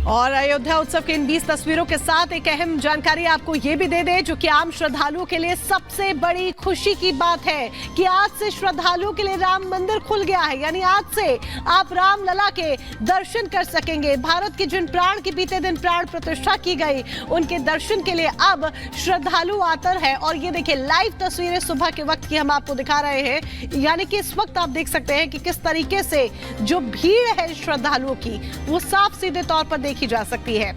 और अयोध्या उत्सव की इन 20 तस्वीरों के साथ एक अहम जानकारी आपको ये भी दे दें, जो कि आम श्रद्धालुओं के लिए सबसे बड़ी खुशी की बात है कि आज से श्रद्धालुओं के लिए राम मंदिर खुल गया है। यानी आज से आप रामलला के दर्शन कर सकेंगे। भारत के जिन प्राण की बीते दिन प्राण प्रतिष्ठा की गई, उनके दर्शन के लिए अब श्रद्धालु आतर है। और ये देखिए, लाइव तस्वीरें सुबह के वक्त की हम आपको दिखा रहे हैं। यानी कि इस वक्त आप देख सकते हैं कि किस तरीके से जो भीड़ है श्रद्धालुओं की, वो साफ सीधे तौर पर देखी जा सकती है।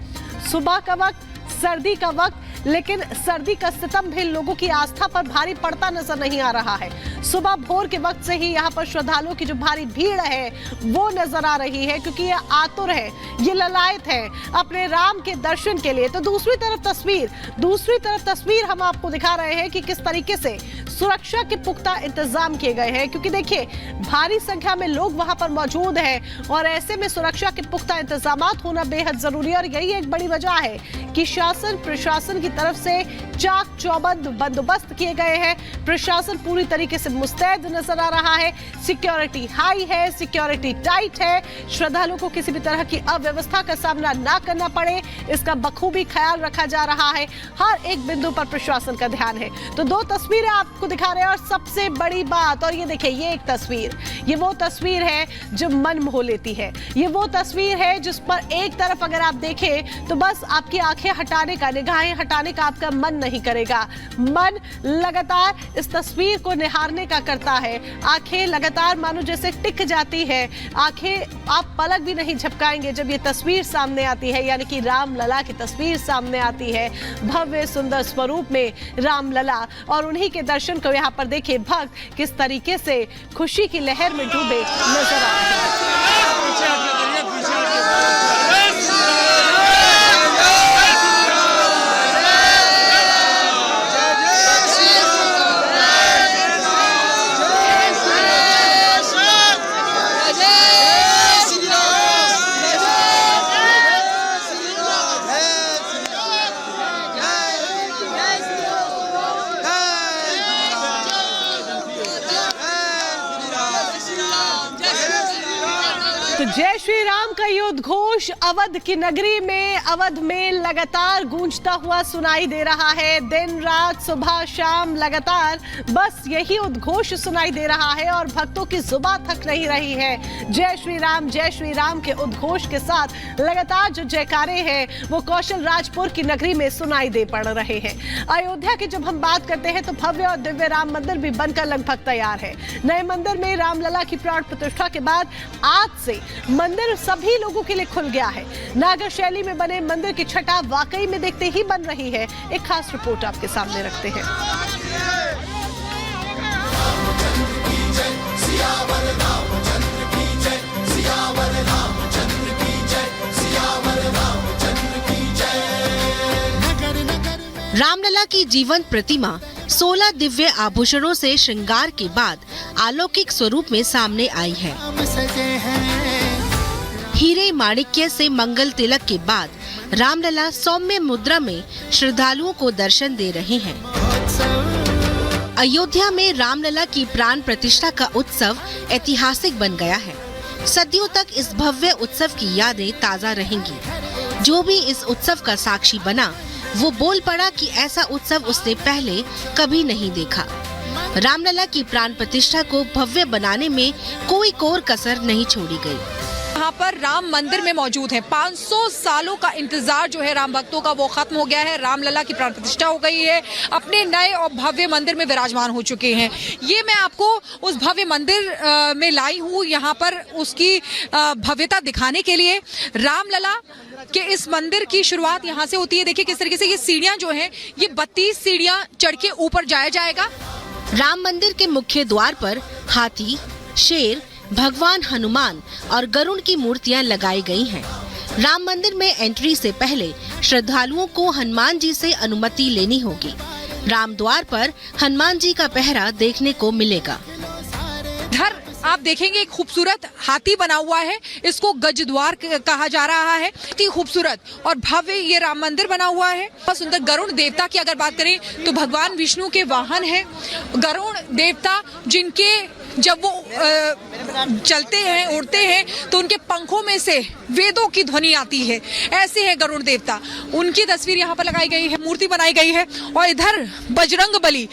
सुबह का वक्त, सर्दी का वक्त, लेकिन सर्दी का सितम भी लोगों की आस्था पर भारी पड़ता नजर नहीं आ रहा है। सुबह भोर के वक्त से ही यहाँ पर श्रद्धालुओं की जो भारी भीड़ है वो नजर आ रही है, क्योंकि ये आतुर है, ये ललायत है अपने राम के दर्शन के लिए। तो दूसरी तरफ तस्वीर हम आपको दिखा रहे हैं कि किस तरीके से सुरक्षा के पुख्ता इंतजाम किए गए हैं, क्योंकि देखिए भारी संख्या में लोग वहां पर मौजूद हैं और ऐसे में सुरक्षा के पुख्ता इंतजाम होना बेहद जरूरी है। और यही एक बड़ी वजह है कि शासन प्रशासन की तरफ से चाक चौबंद बंदोबस्त किए गए हैं। प्रशासन पूरी तरीके से मुस्तैद नजर आ रहा है। सिक्योरिटी हाई है, सिक्योरिटी टाइट है। श्रद्धालुओं को किसी भी तरह की अव्यवस्था का सामना ना करना पड़े, इसका बखूबी ख्याल रखा जा रहा है। हर एक बिंदु पर प्रशासन का ध्यान है। तो दो तस्वीरें आपको दिखा रहे हैं और सबसे बड़ी बात, और ये देखिए, ये एक तस्वीर, ये वो तस्वीर है जो मन मोह लेती है। ये वो तस्वीर है जिस पर एक तरफ अगर आप देखें तो बस आपकी आंखें हटाने का, निगाहें हटाने का आपका मन नहीं करेगा। मन लगातार इस तस्वीर को निहारने का करता है। आंखें लगातार मानो जैसे टिक जाती है। आंखें आप पलक भी नहीं झपकाएंगे जब ये तस्वीर सामने आती है, यानी कि रामलला की तस्वीर सामने आती है। भव्य सुंदर स्वरूप में रामलला, और उन्हीं के दर्शन को यहाँ पर देखिए भक्त किस तरीके से खुशी की लहर में डूबे नजर आ रहे हैं। तो जय श्री राम का ये उद्घोष अवध की नगरी में, अवध में लगातार गूंजता हुआ सुनाई दे रहा है। दिन रात, सुबह शाम लगातार बस यही उद्घोष सुनाई दे रहा है और भक्तों की जुबान थक नहीं रही है। जय श्री राम के उद्घोष के साथ लगातार जो जयकारे हैं वो कौशल राजपुर की नगरी में सुनाई दे पड़ रहे हैं। अयोध्या की जब हम बात करते हैं तो भव्य और दिव्य राम मंदिर भी बनकर लगभग तैयार है। नए मंदिर में रामलला की प्राण प्रतिष्ठा के बाद आज से मंदिर सभी लोगों के लिए खुल गया है। नागर शैली में बने मंदिर की छटा वाकई में देखते ही बन रही है। एक खास रिपोर्ट आपके सामने रखते हैं। रामलला की जीवंत प्रतिमा 16 दिव्य आभूषणों से श्रृंगार के बाद अलौकिक स्वरूप में सामने आई है। हीरे माणिक्य से मंगल तिलक के बाद रामलला सौम्य मुद्रा में श्रद्धालुओं को दर्शन दे रहे हैं। अयोध्या में रामलला की प्राण प्रतिष्ठा का उत्सव ऐतिहासिक बन गया है। सदियों तक इस भव्य उत्सव की यादें ताजा रहेंगी। जो भी इस उत्सव का साक्षी बना वो बोल पड़ा कि ऐसा उत्सव उसने पहले कभी नहीं देखा। रामलला की प्राण प्रतिष्ठा को भव्य बनाने में कोई कोर कसर नहीं छोड़ी गई। यहाँ पर राम मंदिर में मौजूद है। 500 सालों का इंतजार जो है राम भक्तों का वो खत्म हो गया है। रामलला की प्राण प्रतिष्ठा हो गई है, अपने नए और भव्य मंदिर में विराजमान हो चुके हैं। ये मैं आपको उस भव्य मंदिर में लाई हूँ, यहाँ पर उसकी भव्यता दिखाने के लिए। रामलला के इस मंदिर की शुरुआत यहाँ से होती है। देखिए किस तरीके से ये सीढ़ियाँ जो हैं, ये 32 सीढ़ियाँ चढ़ के ऊपर जाया जाएगा। राम मंदिर के मुख्य द्वार पर हाथी, शेर, भगवान हनुमान और गरुड़ की मूर्तियां लगाई गई हैं। राम मंदिर में एंट्री से पहले श्रद्धालुओं को हनुमान जी से अनुमति लेनी होगी। राम द्वार पर हनुमान जी का पहरा देखने को मिलेगा। इधर आप देखेंगे एक खूबसूरत हाथी बना हुआ है, इसको गजद्वार कहा जा रहा है। इतनी खूबसूरत और भव्य ये राम मंदिर बना हुआ है। बहुत सुंदर। गरुड़ देवता की अगर बात करें तो भगवान विष्णु के वाहन है। गरुड़ देवता जिनके जब वो चलते हैं, उड़ते हैं, तो उनके पंखों में से वेदों की ध्वनि आती है। ऐसे है गरुड़ देवता, उनकी तस्वीर यहाँ पर लगाई गई है, मूर्ति बनाई गई है। और इधर बजरंग बली,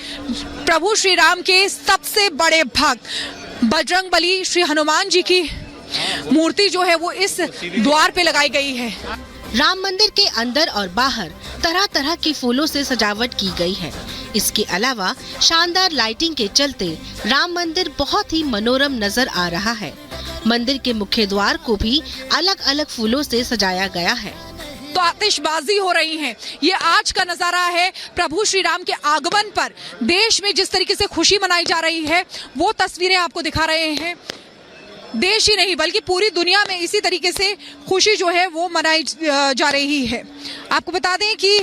प्रभु श्री राम के सबसे बड़े भक्त बजरंग बली श्री हनुमान जी की मूर्ति जो है वो इस द्वार पे लगाई गई है। राम मंदिर के अंदर और बाहर तरह तरह के फूलों से सजावट की गई है। इसके अलावा शानदार लाइटिंग के चलते राम मंदिर बहुत ही मनोरम नजर आ रहा है। मंदिर के मुख्य द्वार को भी अलग अलग फूलों से सजाया गया है। तो आतिशबाजी हो रही है। ये आज का नजारा है प्रभु श्री राम के आगमन पर देश में जिस तरीके से खुशी मनाई जा रही है, वो तस्वीरें आपको दिखा रहे हैं। देश ही नहीं बल्कि पूरी दुनिया में इसी तरीके से खुशी जो है वो मनाई जा रही है। आपको बता दें कि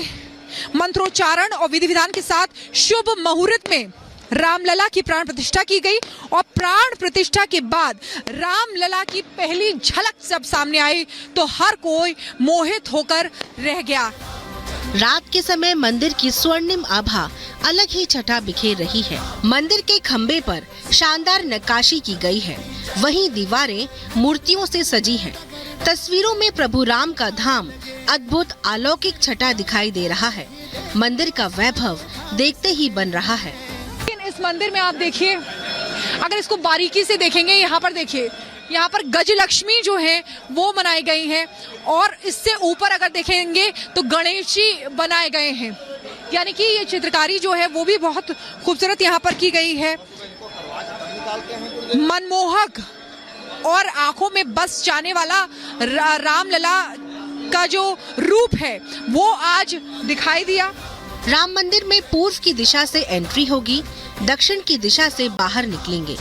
मंत्रोच्चारण और विधि विधान के साथ शुभ मुहूर्त में रामलला की प्राण प्रतिष्ठा की गई और प्राण प्रतिष्ठा के बाद रामलला की पहली झलक जब सामने आई तो हर कोई मोहित होकर रह गया। रात के समय मंदिर की स्वर्णिम आभा अलग ही छटा बिखेर रही है। मंदिर के खम्बे पर शानदार नक्काशी की गई है, वहीं दीवारें मूर्तियों से सजी हैं। तस्वीरों में प्रभु राम का धाम अद्भुत अलौकिक छटा दिखाई दे रहा है। मंदिर का वैभव देखते ही बन रहा है। इस मंदिर में आप देखिए, अगर इसको बारीकी से देखेंगे, यहाँ पर देखिए, यहाँ पर गजलक्ष्मी जो है वो बनाई गई है और इससे ऊपर अगर देखेंगे तो गणेश जी बनाए गए हैं। यानी कि ये चित्रकारी जो है वो भी बहुत खूबसूरत यहाँ पर की गई है। मनमोहक और आंखों में बस जाने वाला रामलला का जो रूप है वो आज दिखाई दिया। राम मंदिर में पूर्व की दिशा से एंट्री होगी, दक्षिण की दिशा से बाहर निकलेंगे।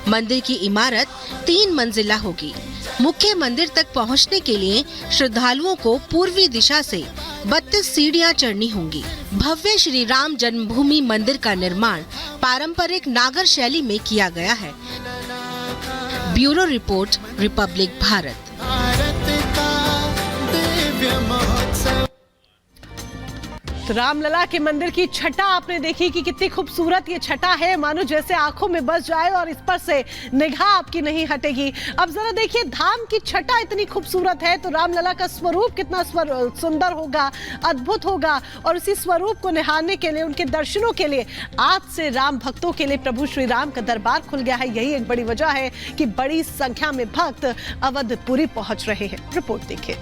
मंदिर की इमारत 3 मंजिला होगी। मुख्य मंदिर तक पहुंचने के लिए श्रद्धालुओं को पूर्वी दिशा से 32 सीढ़ियां चढ़नी होंगी। भव्य श्री राम जन्मभूमि मंदिर का निर्माण पारंपरिक नागर शैली में किया गया है। Bureau report, Republic Bharat. तो रामलला के मंदिर की छटा आपने देखी कि कितनी खूबसूरत ये छटा है, मानो जैसे आंखों में बस जाए और इस पर से निगाह आपकी नहीं हटेगी। अब जरा देखिए, धाम की छटा इतनी खूबसूरत है तो रामलला का स्वरूप कितना सुंदर होगा, अद्भुत होगा। और उसी स्वरूप को निहारने के लिए, उनके दर्शनों के लिए आज से राम भक्तों के लिए प्रभु श्री राम का दरबार खुल गया है। यही एक बड़ी वजह है कि बड़ी संख्या में भक्त अवधपुरी पहुंच रहे हैं। रिपोर्ट देखिए।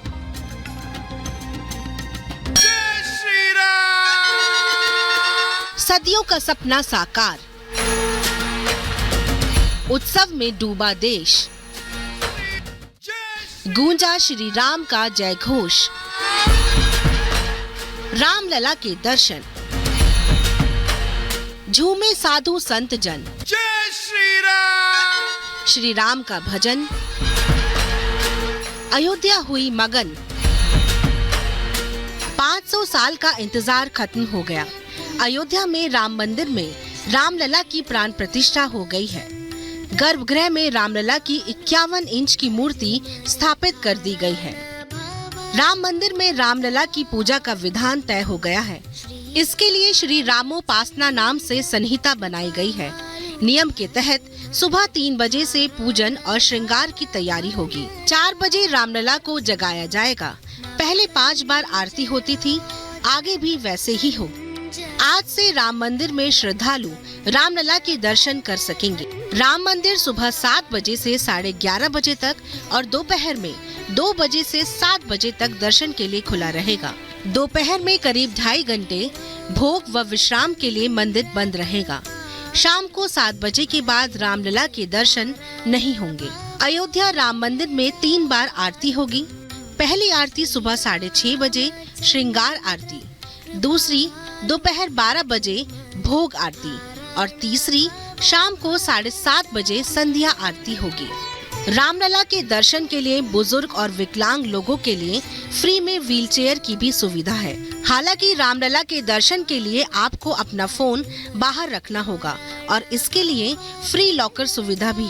सदियों का सपना साकार, उत्सव में डूबा देश, गूंजा श्री राम का जय घोष, रामलला के दर्शन, झूमे साधु संत जन, जय श्री राम का भजन, अयोध्या हुई मगन। 500 साल का इंतजार खत्म हो गया। अयोध्या में राम मंदिर में रामलला की प्राण प्रतिष्ठा हो गई है। गर्भगृह में रामलला की 51 इंच की मूर्ति स्थापित कर दी गई है। राम मंदिर में रामलला की पूजा का विधान तय हो गया है। इसके लिए श्री रामोपासना नाम से संहिता बनाई गई है। नियम के तहत सुबह 3 बजे से पूजन और श्रृंगार की तैयारी होगी। 4 बजे रामलला को जगाया जाएगा। पहले 5 बार आरती होती थी, आगे भी वैसे ही हो। आज से राम मंदिर में श्रद्धालु रामलला के दर्शन कर सकेंगे। राम मंदिर सुबह 7 बजे से 11:30 बजे तक और दोपहर में 2 बजे से 7 बजे तक दर्शन के लिए खुला रहेगा। दोपहर में करीब 2.5 घंटे भोग व विश्राम के लिए मंदिर बंद रहेगा। शाम को 7 बजे के बाद रामलला के दर्शन नहीं होंगे। अयोध्या राम मंदिर में 3 बार आरती होगी। पहली आरती सुबह 6:30 बजे श्रृंगार आरती, दूसरी दोपहर 12 बजे भोग आरती और तीसरी शाम को 7:30 बजे संध्या आरती होगी। रामलला के दर्शन के लिए बुजुर्ग और विकलांग लोगों के लिए फ्री में व्हीलचेयर की भी सुविधा है। हालांकि रामलला के दर्शन के लिए आपको अपना फोन बाहर रखना होगा और इसके लिए फ्री लॉकर सुविधा भी